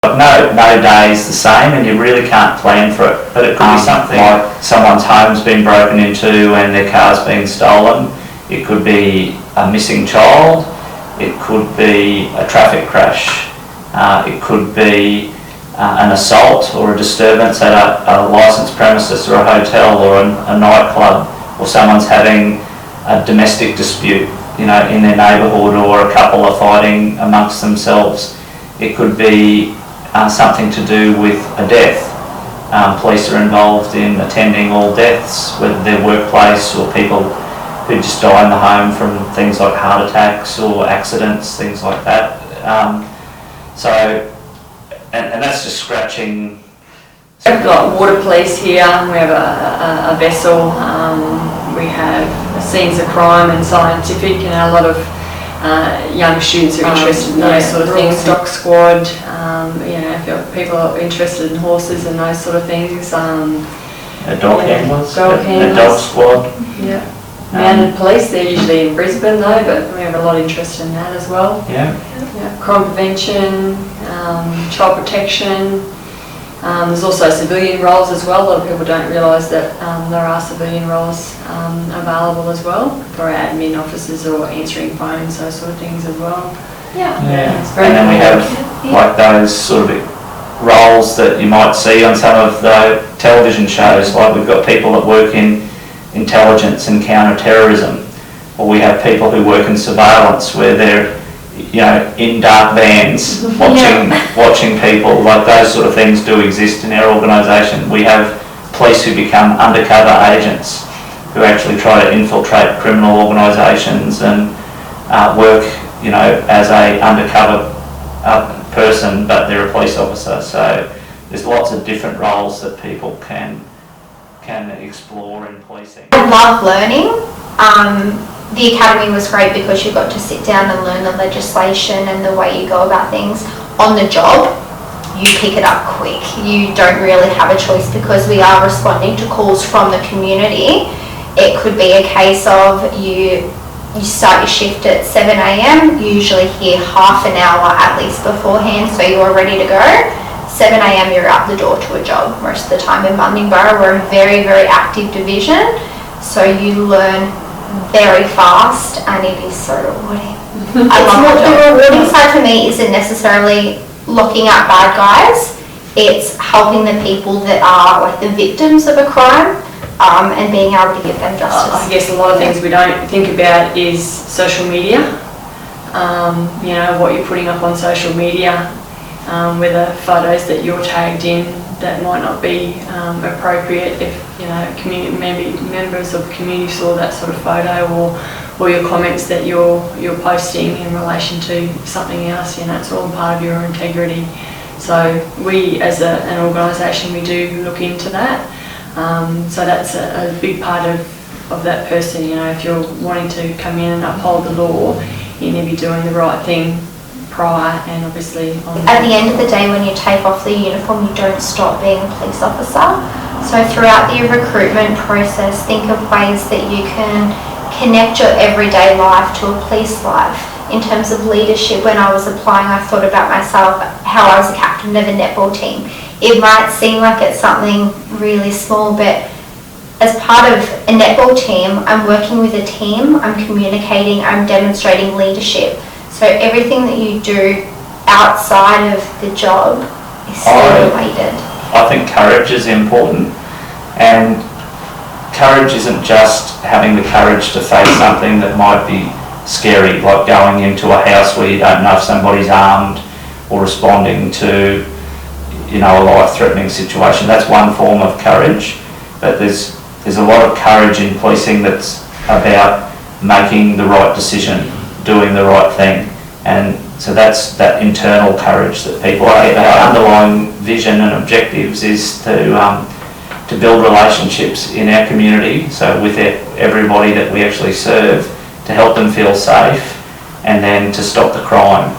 No day is the same, and you really can't plan for it. But it could be something like someone's home's been broken into and their car's been stolen. It could be a missing child. It could be a traffic crash. It could be an assault or a disturbance at a licensed premises or a hotel or a nightclub, or someone's having a domestic dispute, in their neighbourhood, or a couple are fighting amongst themselves. It could be something to do with a death. Police are involved in attending all deaths, whether they're workplace or people who just die in the home from things like heart attacks or accidents, things like that. And that's just scratching. We've got water police here, we have a vessel, we have scenes of crime and scientific, and a lot of young students who are interested in those sort of things. Stock squad, if people are interested in horses and those sort of things. Dog handlers, handlers. A dog squad. Yeah. Mounted police, they're usually in Brisbane though, but we have a lot of interest in that as well. Yeah. Crime prevention, child protection. There's also civilian roles as well. A lot of people don't realise that there are civilian roles available as well for admin officers or answering phones, those sort of things as well. Yeah. And then we have like those sort of roles that you might see on some of the television shows. Like we've got people that work in intelligence and counter-terrorism, or we have people who work in surveillance where they're in dark vans watching people. Like those sort of things do exist in our organisation. We have police who become undercover agents who actually try to infiltrate criminal organisations and work as a undercover person, but they're a police officer. So there's lots of different roles that people can explore in policing. I love learning. The academy was great because you got to sit down and learn the legislation and the way you go about things. On the job, you pick it up quick. You don't really have a choice because we are responding to calls from the community. It could be a case of you start your shift at 7 a.m, you usually hear half an hour at least beforehand, so you're ready to go. 7 a.m, you're out the door to a job. Most of the time in Mundingburra, we're a very, very active division, so you learn very fast, and it is so rewarding. I love it. The rewarding side for me isn't necessarily looking at bad guys, it's helping the people that are like the victims of a crime, and being able to give them justice. I guess a lot of things we don't think about is social media. What you're putting up on social media, whether photos that you're tagged in that might not be appropriate if maybe members of the community saw that sort of photo, or your comments that you're posting in relation to something else. It's all part of your integrity. So we as an organisation, we do look into that. So that's a big part of that person. If you're wanting to come in and uphold the law, you need to be doing the right thing prior and obviously on. At the end of the day, when you take off the uniform, you don't stop being a police officer. So throughout the recruitment process, think of ways that you can connect your everyday life to a police life. In terms of leadership, when I was applying, I thought about myself, how I was a captain of a netball team. It might seem like it's something really small, but as part of a netball team, I'm working with a team, I'm communicating, I'm demonstrating leadership. So everything that you do outside of the job is still related. I think courage is important, and courage isn't just having the courage to face something that might be scary, like going into a house where you don't know if somebody's armed, or responding to a life-threatening situation. That's one form of courage, but there's a lot of courage in policing that's about making the right decision, doing the right thing, and so that's that internal courage that people have. Our underlying vision and objectives is to build relationships in our community, so with everybody that we actually serve, to help them feel safe, and then to stop the crime.